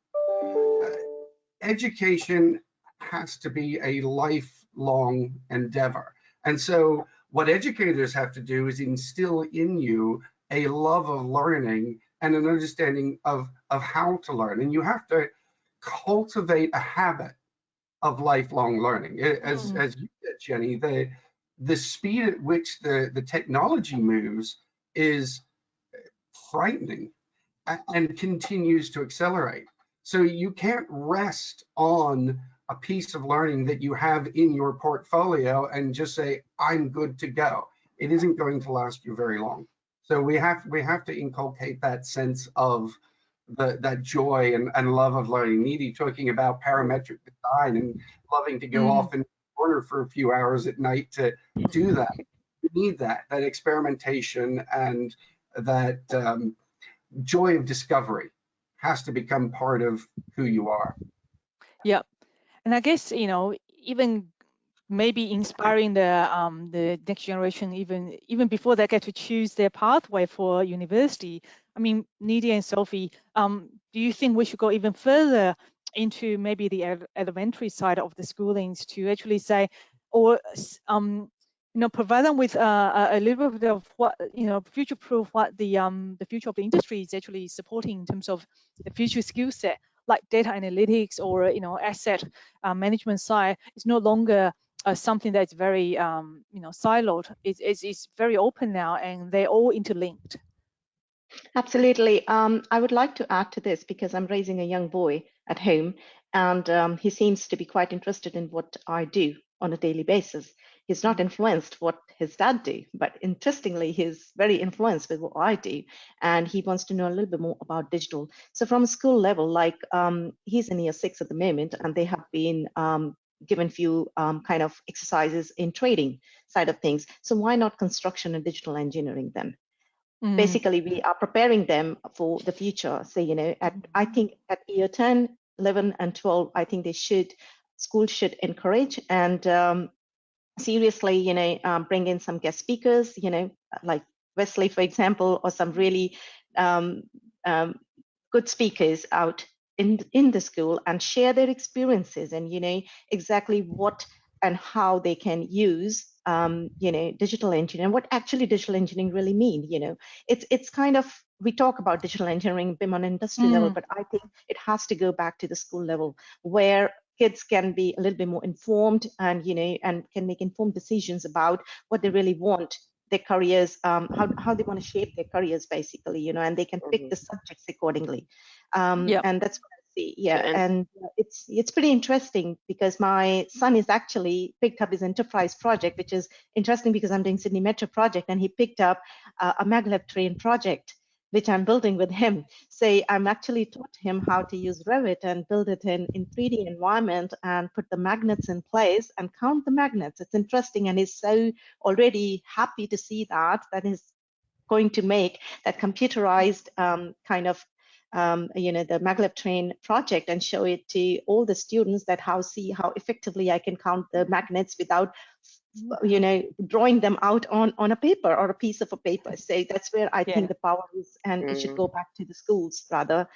education has to be a lifelong endeavor. And so what educators have to do is instill in you a love of learning and an understanding of how to learn. And you have to cultivate a habit of lifelong learning. As you said, Jenny, the speed at which the technology moves is frightening and continues to accelerate. So you can't rest on a piece of learning that you have in your portfolio and just say, I'm good to go. It isn't going to last you very long. So we have to inculcate that sense of that joy and love of learning. Needy talking about parametric design and loving to go off in the corner for a few hours at night to do that. You need that experimentation, and that joy of discovery has to become part of who you are. Yeah, and I guess, even maybe inspiring the next generation, even before they get to choose their pathway for university. I mean, Needy and Sophie, do you think we should go even further into maybe the elementary side of the schoolings to actually say, or provide them with a little bit of what, future-proof what the future of the industry is actually supporting in terms of the future skill set, like data analytics or asset management side. Is no longer something that's very siloed. It's very open now, and they're all interlinked. Absolutely. I would like to add to this because I'm raising a young boy at home, and he seems to be quite interested in what I do on a daily basis. He's not influenced what his dad do, but interestingly, he's very influenced with what I do, and he wants to know a little bit more about digital. So from a school level, like he's in year 6 at the moment, and they have been given few kind of exercises in trading side of things. So why not construction and digital engineering them? Basically, we are preparing them for the future. So, I think at year 10, 11, and 12, I think schools should encourage and seriously, bring in some guest speakers, like Wesley, for example, or some really good speakers out in the school and share their experiences and, exactly what and how they can use digital engineering, what actually digital engineering really mean. It's kind of, we talk about digital engineering BIM on industry level, but I think it has to go back to the school level where kids can be a little bit more informed and and can make informed decisions about what they really want their careers, how they want to shape their careers, basically, and they can pick the subjects accordingly. And that's what I see. Yeah, and it's pretty interesting because my son is actually picked up his enterprise project, which is interesting because I'm doing Sydney Metro project, and he picked up a maglev train project, which I'm building with him. So I'm actually taught him how to use Revit and build it in 3D environment and put the magnets in place and count the magnets. It's interesting, and he's so already happy to see that is going to make that computerized kind of the maglev train project and show it to all the students that see how effectively I can count the magnets without drawing them out on a paper or a piece of a paper. So that's where I think the power is, and it should go back to the schools rather,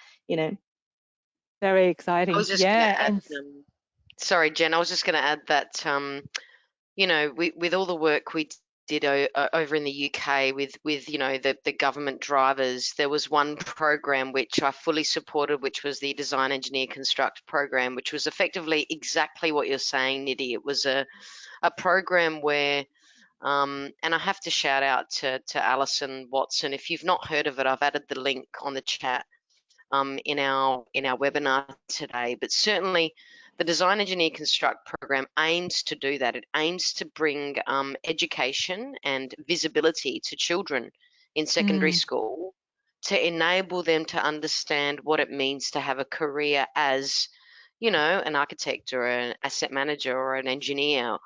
Very exciting. I was just going to add, sorry, Jen, I was just going to add that, with all the work we did over in the UK with the government drivers, there was one program which I fully supported, which was the Design Engineer Construct program, which was effectively exactly what you're saying, Nidhi. It was a program where, and I have to shout out to Alison Watson. If you've not heard of it, I've added the link on the chat in our webinar today. But certainly, the Design Engineer Construct program aims to do that. It aims to bring education and visibility to children in secondary school to enable them to understand what it means to have a career as, an architect or an asset manager or an engineer,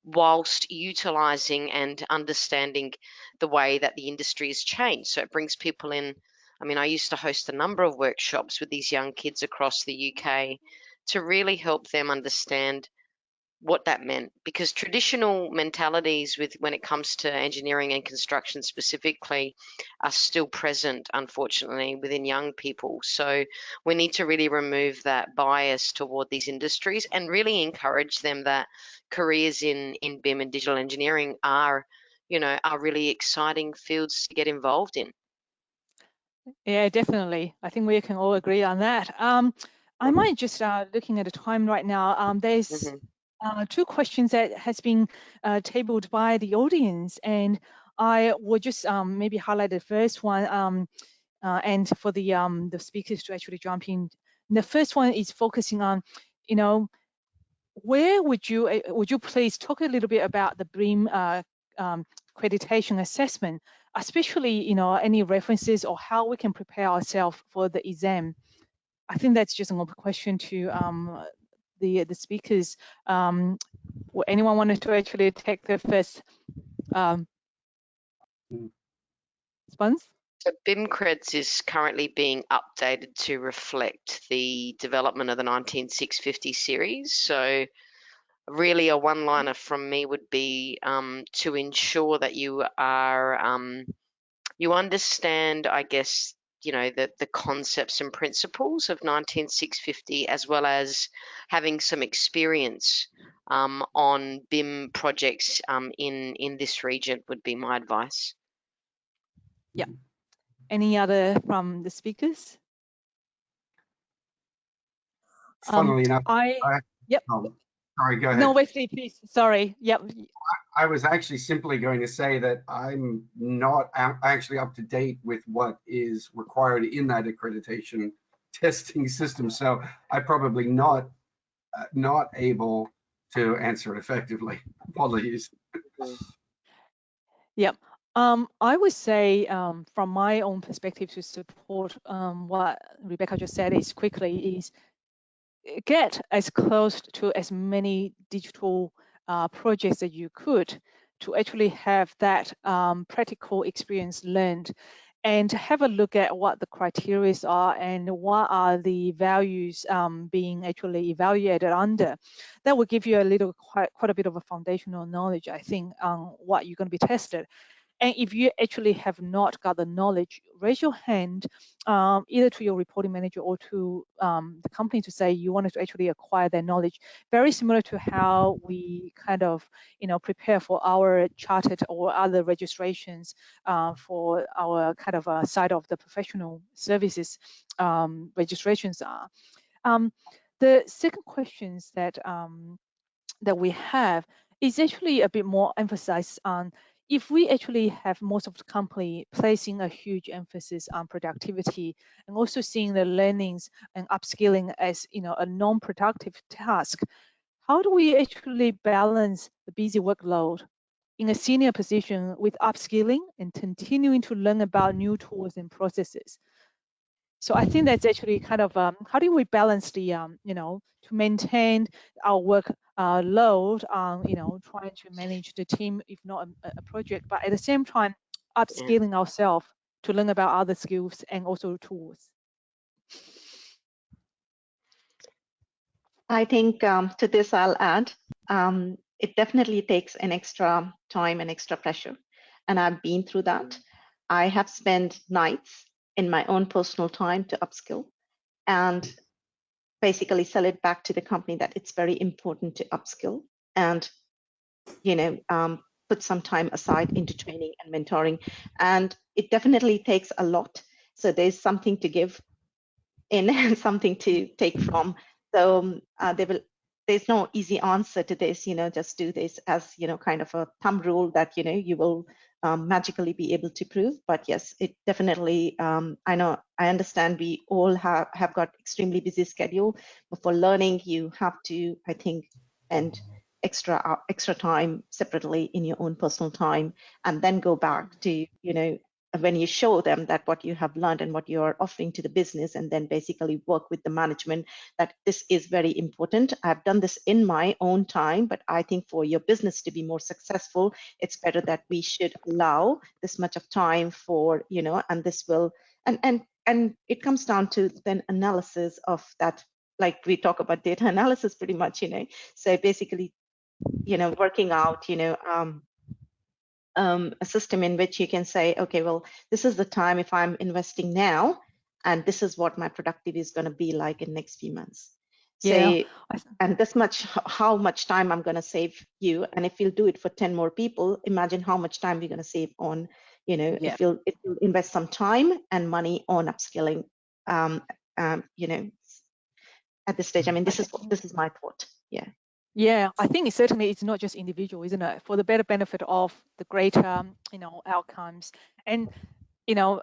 whilst utilising and understanding the way that the industry has changed. So it brings people in. I mean, I used to host a number of workshops with these young kids across the UK to really help them understand what that meant, because traditional mentalities when it comes to engineering and construction specifically are still present, unfortunately, within young people. So we need to really remove that bias toward these industries and really encourage them that careers in BIM and digital engineering are really exciting fields to get involved in. Yeah, definitely. I think we can all agree on that. I might just looking at the time right now. There's two questions that has been tabled by the audience, and I will just maybe highlight the first one, and for the speakers to actually jump in. The first one is focusing on, where would you please talk a little bit about the BIM accreditation assessment, especially any references or how we can prepare ourselves for the exam. I think that's just an open question to the speakers. Anyone wanted to actually take the first response? So BIM Creds is currently being updated to reflect the development of the 19650 series. So really a one-liner from me would be to ensure that you are you understand, I guess, the concepts and principles of 19650, as well as having some experience on BIM projects in this region would be my advice. Yeah. Any other from the speakers? Funnily enough, yep. Sorry, go ahead. No, Wesley, please. Sorry. Yep. I was actually simply going to say that I'm not actually up to date with what is required in that accreditation testing system, so I'm probably not able to answer it effectively. Apologies. Yep. I would say from my own perspective to support what Rebecca just said is get as close to as many digital projects as you could to actually have that practical experience learned, and have a look at what the criteria are and what are the values being actually evaluated under. That will give you quite a bit of a foundational knowledge, I think, on what you're going to be tested. And if you actually have not got the knowledge, raise your hand either to your reporting manager or to the company to say you wanted to actually acquire that knowledge. Very similar to how we kind of, prepare for our chartered or other registrations for our kind of side of the professional services registrations are. The second questions that we have is actually a bit more emphasized on, if we actually have most of the company placing a huge emphasis on productivity and also seeing the learnings and upskilling as a non-productive task, how do we actually balance the busy workload in a senior position with upskilling and continuing to learn about new tools and processes? So I think that's actually kind of how do we balance the to maintain our work load on trying to manage the team, if not a project, but at the same time upskilling ourselves to learn about other skills and also tools. I think to this I'll add, it definitely takes an extra time and extra pressure, and I've been through that. I have spent nights in my own personal time to upskill and basically sell it back to the company that it's very important to upskill and put some time aside into training and mentoring. And it definitely takes a lot. So there's something to give in and something to take from. So there's no easy answer to this, just do this as, kind of a thumb rule that, you will magically be able to prove. But yes, it definitely, I understand we all have got extremely busy schedule, but for learning, you have to, I think, spend extra time separately in your own personal time, and then go back to, when you show them that what you have learned and what you are offering to the business, and then basically work with the management that this is very important. I've done this in my own time, but I think for your business to be more successful, it's better that we should allow this much of time for, and this will, and it comes down to then analysis of that, like we talk about data analysis pretty much, so basically, working out, a system in which you can say, okay, well, this is the time if I'm investing now, and this is what my productivity is going to be like in next few months. Say, and this much, how much time I'm going to save you. And if you'll do it for 10 more people, imagine how much time you're going to save on, if you'll invest some time and money on upskilling, at this stage. I mean, this is my thought. Yeah. Yeah, I think it's not just individual, isn't it? For the better benefit of the greater, outcomes. And, I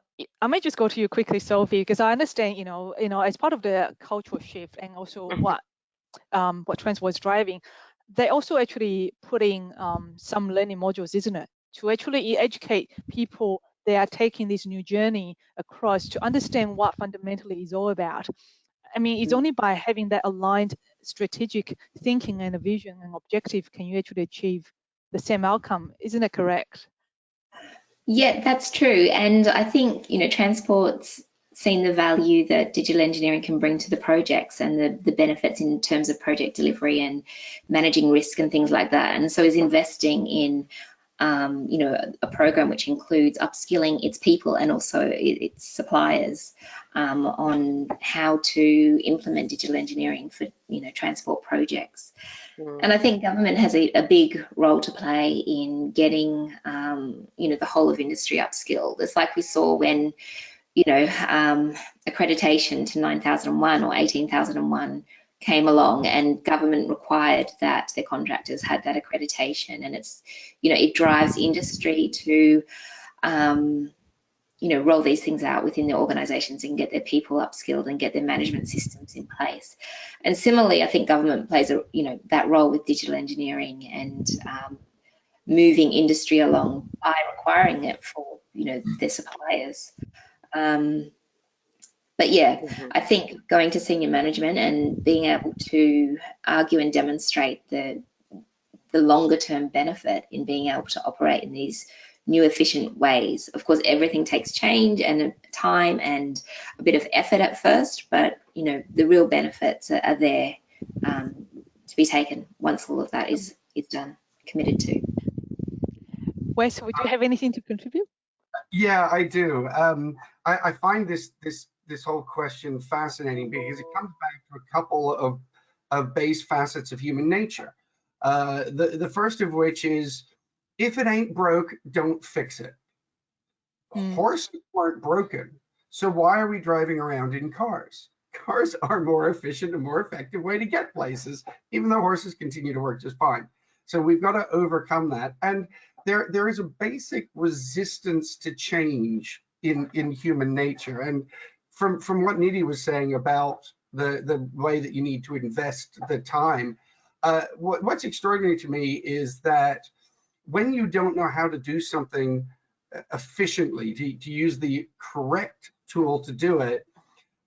might just go to you quickly, Sophie, because I understand, as part of the cultural shift and also what Transport is driving, they also actually putting some learning modules, isn't it? To actually educate people they are taking this new journey across to understand what fundamentally is all about. I mean, it's only by having that aligned strategic thinking and a vision and objective can you actually achieve the same outcome. Isn't it correct? Yeah, that's true. And I think, Transport's seen the value that digital engineering can bring to the projects and the benefits in terms of project delivery and managing risk and things like that. And so is investing in a program which includes upskilling its people and also its suppliers on how to implement digital engineering for transport projects. And I think government has a big role to play in getting the whole of industry upskilled. It's like we saw when accreditation to 9001 or 18001 came along, and government required that their contractors had that accreditation, and it's it drives industry to roll these things out within their organizations and get their people upskilled and get their management systems in place. And similarly, I think government plays that role with digital engineering and moving industry along by requiring it for their suppliers. But yeah, I think going to senior management and being able to argue and demonstrate the longer term benefit in being able to operate in these new efficient ways. Of course, everything takes change and time and a bit of effort at first, but the real benefits are there to be taken once all of that is done, committed to. Wes, would you have anything to contribute? Yeah, I do. I find this whole question fascinating because it comes back to a couple of base facets of human nature. The first of which is, if it ain't broke, don't fix it. Horses weren't broken, so why are we driving around in cars? Cars are more efficient and more effective way to get places, even though horses continue to work just fine. So we've got to overcome that. And there is a basic resistance to change in human nature. And from what Nidhi was saying about the way that you need to invest the time, what's extraordinary to me is that when you don't know how to do something efficiently, to use the correct tool to do it,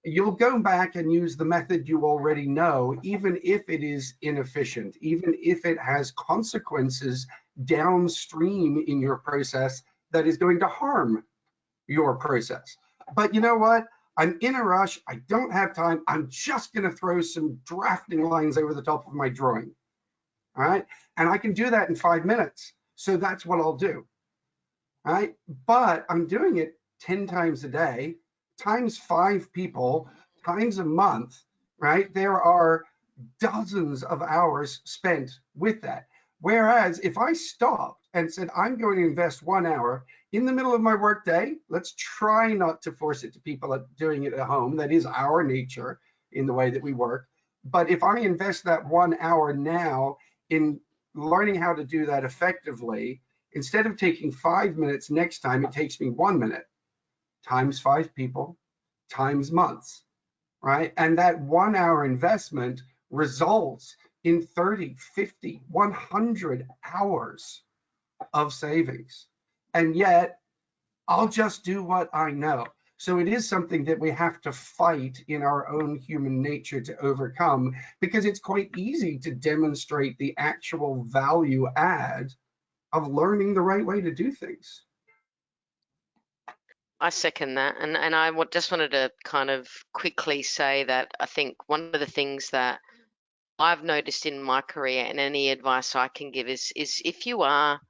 you'll go back and use the method you already know, even if it is inefficient, even if it has consequences downstream in your process that is going to harm your process. But you know what? I'm in a rush. I don't have time. I'm just going to throw some drafting lines over the top of my drawing. All right. And I can do that in 5 minutes. So that's what I'll do. All right. But I'm doing it 10 times a day, times 5 people, times a month, right? There are dozens of hours spent with that. Whereas if I stopped and said, I'm going to invest 1 hour in the middle of my workday, let's try not to force it to people doing it at home. That is our nature in the way that we work. But if I invest that 1 hour now in learning how to do that effectively, instead of taking 5 minutes next time, it takes me 1 minute, times 5 people, times months, right? And that 1 hour investment results in 30, 50, 100 hours of savings. And yet I'll just do what I know. So it is something that we have to fight in our own human nature to overcome, because it's quite easy to demonstrate the actual value add of learning the right way to do things. I second that, and I just wanted to kind of quickly say that I think one of the things that I've noticed in my career, and any advice I can give, is if you are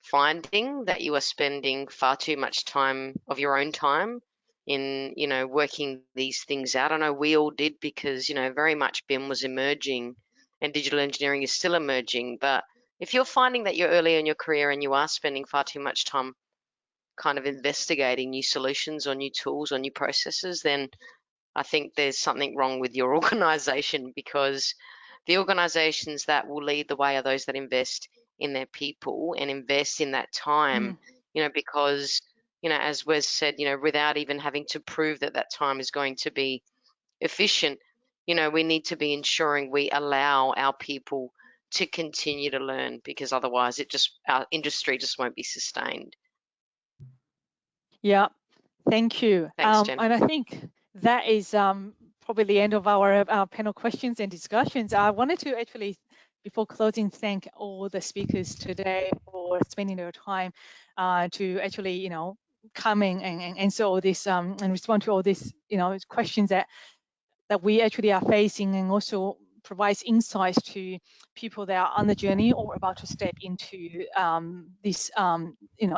finding that you are spending far too much time of your own time in, working these things out. I know we all did, because, very much BIM was emerging and digital engineering is still emerging. But if you're finding that you're early in your career and you are spending far too much time kind of investigating new solutions or new tools or new processes, then I think there's something wrong with your organization, because the organizations that will lead the way are those that invest in their people and invest in that time, because, as Wes said, without even having to prove that that time is going to be efficient, we need to be ensuring we allow our people to continue to learn, because otherwise our industry just won't be sustained. Yeah, thank you. Thanks, Jen. And I think that is probably the end of our panel questions and discussions. I wanted to actually, before closing, thank all the speakers today for spending their time to actually, come in and answer all this and respond to all these, questions that we actually are facing, and also provides insights to people that are on the journey or about to step into this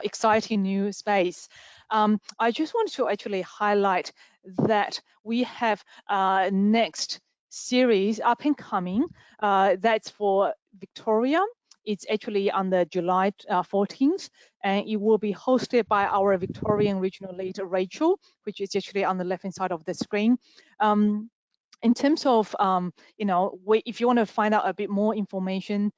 exciting new space. I just want to actually highlight that we have next series up and coming. That's for Victoria. It's actually on the July 14th, and it will be hosted by our Victorian regional lead, Rachel, which is actually on the left-hand side of the screen. In terms of, if you want to find out a bit more information,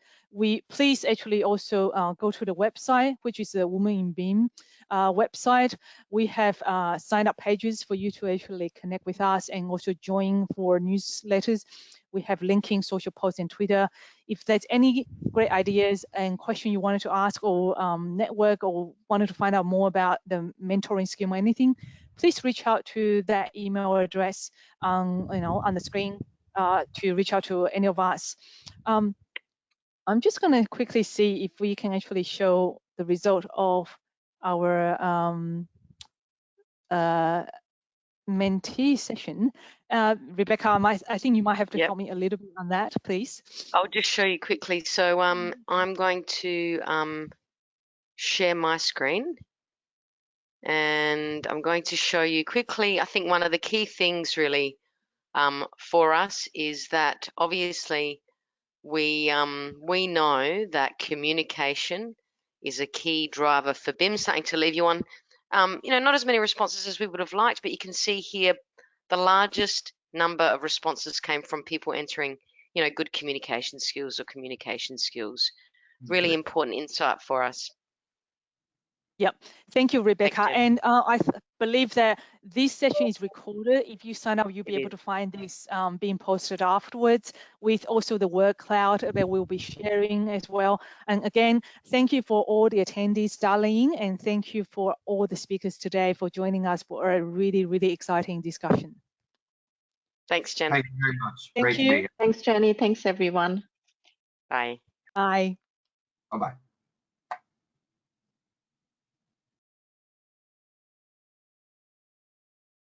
please actually also go to the website, which is the Women in BIM website. We have sign-up pages for you to actually connect with us and also join for newsletters. We have linking social posts and Twitter. If there's any great ideas and question you wanted to ask, or network, or wanted to find out more about the mentoring scheme or anything, please reach out to that email address on the screen to reach out to any of us. I'm just going to quickly see if we can actually show the result of our mentee session. Rebecca, I think you might have to help me a little bit on that, please. I'll just show you quickly. So I'm going to share my screen, and I'm going to show you quickly. I think one of the key things really for us is that obviously we know that communication is a key driver for BIM. Something to leave you on. Not as many responses as we would have liked, but you can see here the largest number of responses came from people entering, good communication skills or communication skills. Really important insight for us. Yep. Thank you, Rebecca. Jen. And I believe that this session is recorded. If you sign up, you'll be able to find this being posted afterwards, with also the word cloud that we'll be sharing as well. And again, thank you for all the attendees dialing in, and thank you for all the speakers today for joining us for a really, really exciting discussion. Thanks, Jen. Thank you very much. Thank Great you. to be here. Thanks, Jenny. Thanks, everyone. Bye. Bye. Bye-bye.